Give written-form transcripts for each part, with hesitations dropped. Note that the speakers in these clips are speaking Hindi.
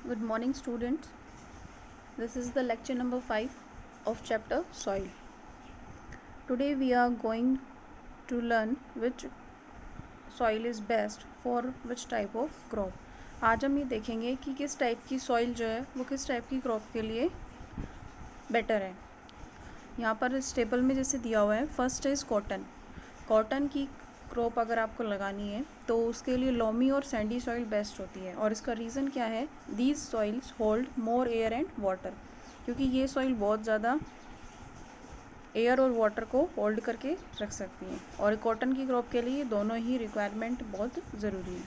Good morning, students. This is the lecture number 5 of chapter Soil. Today we are going to learn which soil is best for which type of crop. आज हम ये देखेंगे कि किस टाइप की सॉइल जो है वो किस टाइप की क्रॉप के लिए बेटर है। यहाँ पर इस टेबल में जैसे दिया हुआ है, फर्स्ट इज़ कॉटन। कॉटन की क्रॉप अगर आपको लगानी है तो उसके लिए लोमी और सैंडी सॉइल बेस्ट होती है। और इसका रीज़न क्या है? These soils hold more air and water, क्योंकि ये सॉइल बहुत ज़्यादा एयर और वाटर को होल्ड करके रख सकती हैं। और कॉटन की क्रॉप के लिए दोनों ही रिक्वायरमेंट बहुत ज़रूरी है।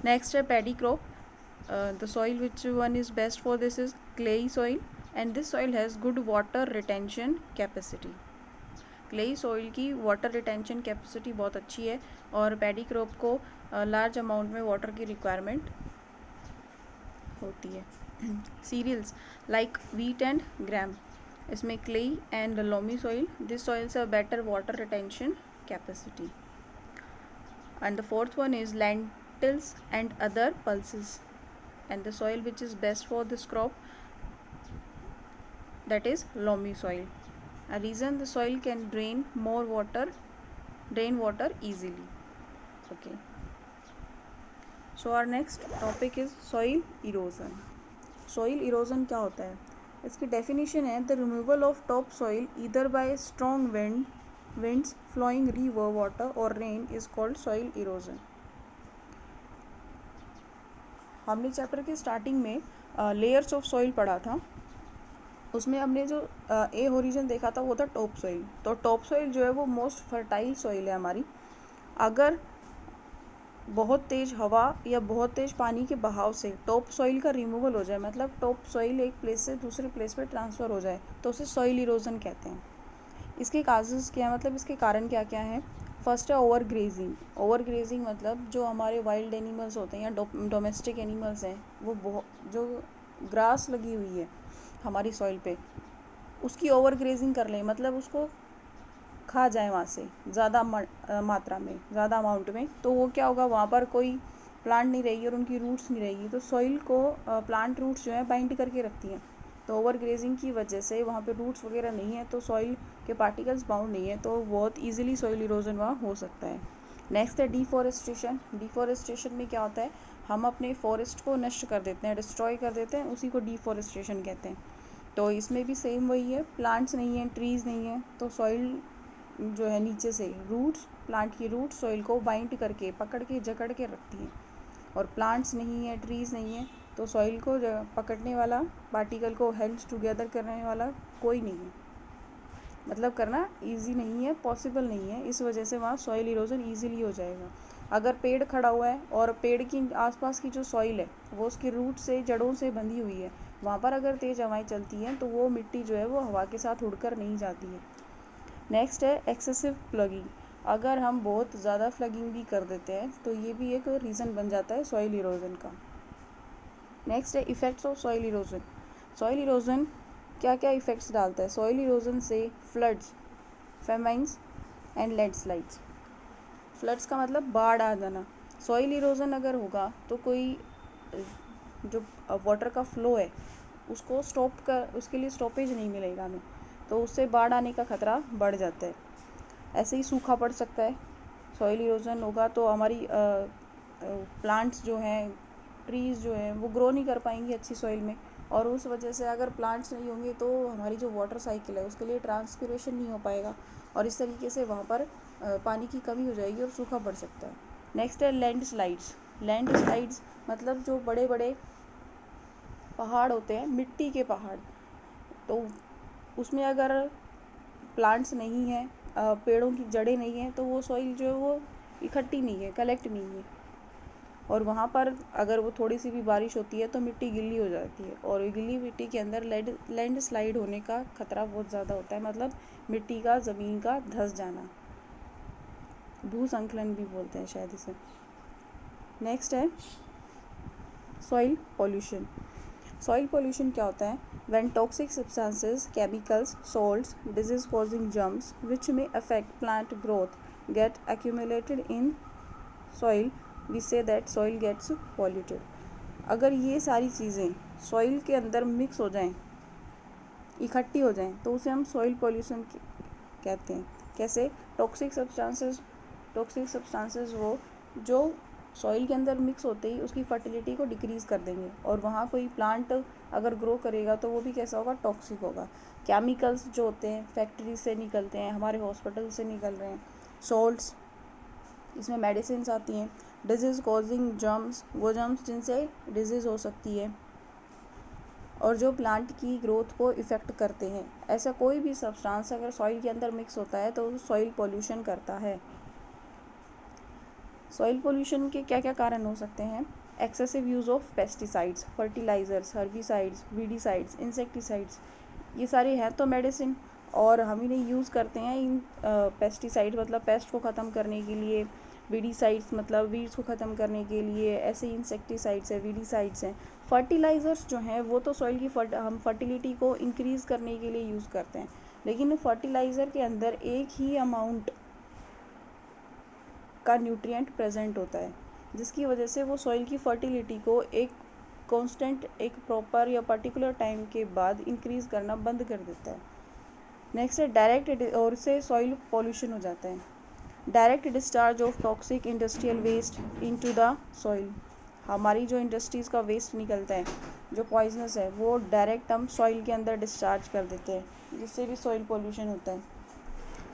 नेक्स्ट है paddy crop. The soil which one is best for this is clayey soil and this soil has good water retention capacity. Clayey soil की वाटर रिटेंशन कैपेसिटी बहुत अच्छी है और पैडी क्रॉप को लार्ज अमाउंट में वाटर की रिक्वायरमेंट होती है। Cereals like wheat and gram, इसमें clayey and loamy soil, this soils have better water retention capacity. And the fourth one is lentils and other pulses, and the soil which is best for this crop, that is loamy soil. A reason, the soil can drain water easily. Okay, so our next topic is soil erosion. Soil erosion क्या होता है? इसकी डेफिनेशन है the removal of top soil either by strong winds flowing river water or rain is called soil erosion. हमने चैप्टर के स्टार्टिंग में लेयर्स ऑफ सॉइल पढ़ा था। उसमें हमने जो ए होरिजन देखा था वो था टॉप सॉइल। तो टॉप सॉइल जो है वो मोस्ट फर्टाइल सॉइल है हमारी। अगर बहुत तेज़ हवा या बहुत तेज़ पानी के बहाव से टॉप सॉइल का रिमूवल हो जाए, मतलब टॉप सॉइल एक प्लेस से दूसरे प्लेस पे ट्रांसफ़र हो जाए, तो उसे सॉइल इरोजन कहते हैं। इसके काजेज़ क्या है, मतलब इसके कारण क्या क्या हैं? फर्स्ट है ओवर ग्रेजिंग। ओवर ग्रेजिंग मतलब जो हमारे वाइल्ड एनिमल्स होते हैं या डोमेस्टिक एनिमल्स हैं, वो बहुत जो ग्रास लगी हुई है हमारी सॉइल पे, उसकी ओवर ग्रेजिंग कर लें, मतलब उसको खा जाए वहाँ से ज़्यादा मात्रा में, ज़्यादा अमाउंट में, तो वो क्या होगा, वहाँ पर कोई प्लांट नहीं रहेगी और उनकी रूट्स नहीं रहेगी। तो सॉइल को प्लांट रूट्स जो है बाइंड करके रखती हैं। तो ओवर ग्रेजिंग की वजह से वहाँ पे रूट्स वगैरह नहीं है, तो सॉइल के पार्टिकल्स बाउंड नहीं है, तो बहुत ईजिली सॉइल इरोजन वहाँ हो सकता है। नेक्स्ट है डिफॉरेस्टेशन। डिफॉरेस्टेशन में क्या होता है, हम अपने फॉरेस्ट को नष्ट कर देते हैं, डिस्ट्रॉय कर देते हैं, उसी को डिफॉरेस्टेशन कहते हैं। तो इसमें भी सेम वही है, प्लांट्स नहीं है, ट्रीज़ नहीं है, तो सॉइल जो है नीचे से रूट्स, प्लांट की रूट्स सॉइल को बाइंड करके पकड़ के जकड़ के रखती हैं। और प्लांट्स नहीं है, ट्रीज़ नहीं है, तो सॉइल को पकड़ने वाला, पार्टिकल को हेल्ड टुगेदर करने वाला कोई नहीं है, मतलब करना इजी नहीं है, पॉसिबल नहीं है। इस वजह से वहाँ सॉइल इरोजन ईजिली हो जाएगा। अगर पेड़ खड़ा हुआ है और पेड़ की आसपास की जो सॉइल है वो उसकी रूट से, जड़ों से बंधी हुई है, वहाँ पर अगर तेज़ हवाएं चलती हैं तो वो मिट्टी जो है वो हवा के साथ उड़कर नहीं जाती है। नेक्स्ट है एक्सेसिव प्लगिंग। अगर हम बहुत ज़्यादा प्लगिंग भी कर देते हैं तो ये भी एक रीज़न बन जाता है सॉइल इरोजन का। नेक्स्ट है effects of soil erosion. Soil erosion क्या क्या इफ़ेक्ट्स डालता है? सॉइल इरोजन से फ्लड्स, फेमाइन्स एंड लैंडस्लाइड्स। फ्लड्स का मतलब बाढ़ आ जाना। सॉइल इरोजन अगर होगा तो कोई जो वाटर का फ्लो है उसको उसके लिए स्टॉपेज नहीं मिलेगा हमें, तो उससे बाढ़ आने का खतरा बढ़ जाता है। ऐसे ही सूखा पड़ सकता है। सॉइल इरोजन होगा तो हमारी प्लांट्स जो हैं, ट्रीज़ जो हैं, वो ग्रो नहीं कर पाएंगी अच्छी सॉइल में, और उस वजह से अगर प्लांट्स नहीं होंगे तो हमारी जो वाटर साइकिल है उसके लिए ट्रांसपिरेशन नहीं हो पाएगा, और इस तरीके से वहाँ पर पानी की कमी हो जाएगी और सूखा पड़ सकता है। नेक्स्ट है लैंडस्लाइड्स। लैंडस्लाइड्स मतलब जो बड़े बड़े पहाड़ होते हैं, मिट्टी के पहाड़, तो उसमें अगर प्लांट्स नहीं हैं, पेड़ों की जड़ें नहीं हैं, तो वो सॉइल जो है वो इकट्ठी नहीं है, कलेक्ट नहीं है, और वहाँ पर अगर वो थोड़ी सी भी बारिश होती है तो मिट्टी गीली हो जाती है, और गीली मिट्टी के अंदर लैंडस्लाइड होने का खतरा बहुत ज़्यादा होता है, मतलब मिट्टी का, ज़मीन का धंस जाना, भूसंकलन भी बोलते हैं शायद इसे। नेक्स्ट है सॉइल पॉल्यूशन। सॉइल पॉल्यूशन क्या होता है? When toxic substances, chemicals, salts, disease causing germs which may affect plant growth get accumulated in soil, we say that soil gets polluted. अगर ये सारी चीज़ें सॉइल के अंदर मिक्स हो जाएं, इकट्ठी हो जाएं, तो उसे हम सॉइल पॉल्यूशन कहते हैं। कैसे? टॉक्सिक सब्सटेंसेस वो जो सॉइल के अंदर मिक्स होते ही उसकी फर्टिलिटी को डिक्रीज़ कर देंगे, और वहाँ कोई प्लांट अगर ग्रो करेगा तो वो भी कैसा होगा? टॉक्सिक होगा। केमिकल्स जो होते हैं फैक्ट्री से निकलते हैं, हमारे हॉस्पिटल से निकल रहे हैं, सॉल्ट्स, इसमें मेडिसिन आती हैं, डिजीज़ कॉजिंग जर्म्स, वो जर्म्स जिनसे डिजीज़ हो सकती है और जो प्लांट की ग्रोथ को इफ़ेक्ट करते हैं, ऐसा कोई भी सब्सटेंस अगर सॉइल के अंदर मिक्स होता है तो सॉइल पोल्यूशन करता है। सॉइल पोल्यूशन के क्या क्या कारण हो सकते हैं? Excessive use of pesticides, fertilisers, herbicides, weedicides, insecticides, ये सारे हैं तो मेडिसिन, और हम इन्हें यूज़ करते हैं इन पेस्टिसाइड मतलब पेस्ट को ख़त्म करने के लिए, वीडिसाइड्स मतलब वीड्स को ख़त्म करने के लिए, ऐसे इंसेक्टिसाइड्स हैं, वीडिसाइड्स हैं। फर्टिलाइज़र्स जो हैं वो तो सॉइल की हम फर्टिलिटी को इंक्रीज़ करने के लिए यूज़ करते हैं, लेकिन फर्टिलाइज़र के अंदर एक ही अमाउंट का न्यूट्रिएंट प्रेजेंट होता है, जिसकी वजह से वो सॉइल की फर्टिलिटी को एक कांस्टेंट, एक प्रॉपर या पर्टिकुलर टाइम के बाद इंक्रीज़ करना बंद कर देता है। नेक्स्ट है डायरेक्ट, और से सॉइल पॉल्यूशन हो जाता है। Direct discharge of toxic industrial waste into the soil, हमारी जो इंडस्ट्रीज़ का वेस्ट निकलता है जो पॉइजनस है वो डायरेक्ट हम सॉइल के अंदर डिस्चार्ज कर देते हैं, जिससे भी सॉइल पॉल्यूशन होता है।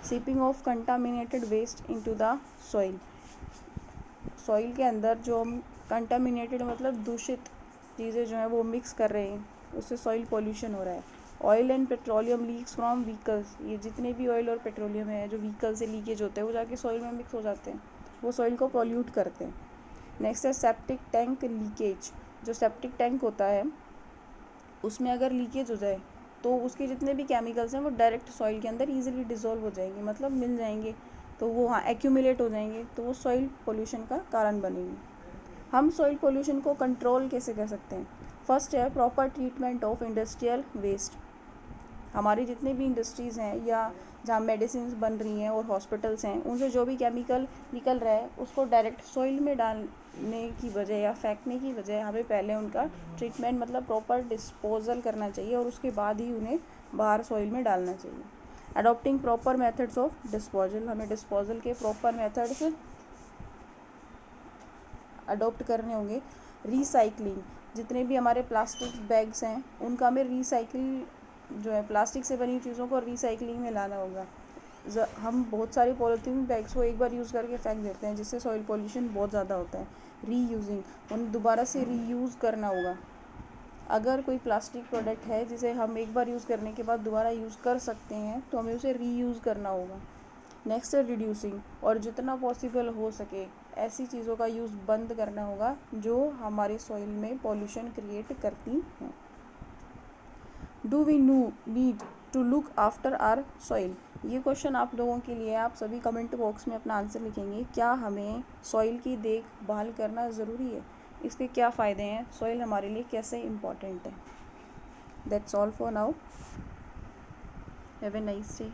Seeping of contaminated waste into the soil, soil के अंदर जो हम कंटामिनेटेड मतलब दूषित चीज़ें जो हैं वो मिक्स कर रहे हैं, उससे सॉइल पॉल्यूशन हो रहा है। Oil and petroleum leaks from vehicles, ये जितने भी ऑयल और पेट्रोलियम है जो व्हीकल से लीकेज होते हैं वो जाके सॉइल में मिक्स हो जाते हैं, वो सॉइल को पॉल्यूट करते हैं। नेक्स्ट है सेप्टिक टैंक लीकेज, जो सेप्टिक टैंक होता है उसमें अगर लीकेज हो जाए तो उसके जितने भी केमिकल्स हैं वो डायरेक्ट सॉइल के अंदर ईजिली डिज़ोल्व हो जाएंगे, मतलब मिल जाएंगे, तो वो हाँ एक्यूमुलेट हो जाएंगे, तो वो सॉइल पोल्यूशन का कारण बनेंगे। हम सॉइल पोल्यूशन को कंट्रोल कैसे कर सकते हैं? फर्स्ट है proper treatment of industrial waste, हमारी जितनी भी इंडस्ट्रीज़ हैं या जहाँ मेडिसिन बन रही हैं और हॉस्पिटल्स हैं, उनसे जो भी केमिकल निकल रहा है उसको डायरेक्ट सॉइल में डालने की बजाय या फेंकने की बजाय हमें पहले उनका ट्रीटमेंट मतलब प्रॉपर डिस्पोजल करना चाहिए और उसके बाद ही उन्हें बाहर सॉइल में डालना चाहिए। Adopting proper methods of disposal, हमें डिस्पोजल के प्रॉपर मेथड्स अडॉप्ट करने होंगे। रिसाइकलिंग, जितने भी हमारे प्लास्टिक बैग्स हैं उनका हमें रिसाइकिल जो है प्लास्टिक से बनी चीज़ों को रिसाइकलिंग में लाना होगा। हम बहुत सारे पॉलीथीन बैग्स को एक बार यूज़ करके फेंक देते हैं, जिससे सॉइल पॉल्यूशन बहुत ज़्यादा होता है। रीयूजिंग, उन्हें दोबारा से रीयूज़ करना होगा। अगर कोई प्लास्टिक प्रोडक्ट है जिसे हम एक बार यूज़ करने के बाद दोबारा यूज़ कर सकते हैं तो हमें उसे रीयूज़ करना होगा। नेक्स्ट है रिड्यूसिंग, और जितना पॉसिबल हो सके ऐसी चीज़ों का यूज़ बंद करना होगा जो हमारे सॉइल में पॉल्यूशन क्रिएट करती हैं। Do we need to look after our soil, ये क्वेश्चन आप लोगों के लिए, आप सभी कमेंट बॉक्स में अपना आंसर लिखेंगे। क्या हमें सॉइल की देखभाल करना ज़रूरी है? इसके क्या फ़ायदे हैं? सॉइल हमारे लिए कैसे इम्पॉर्टेंट है? That's all for now, have a nice day.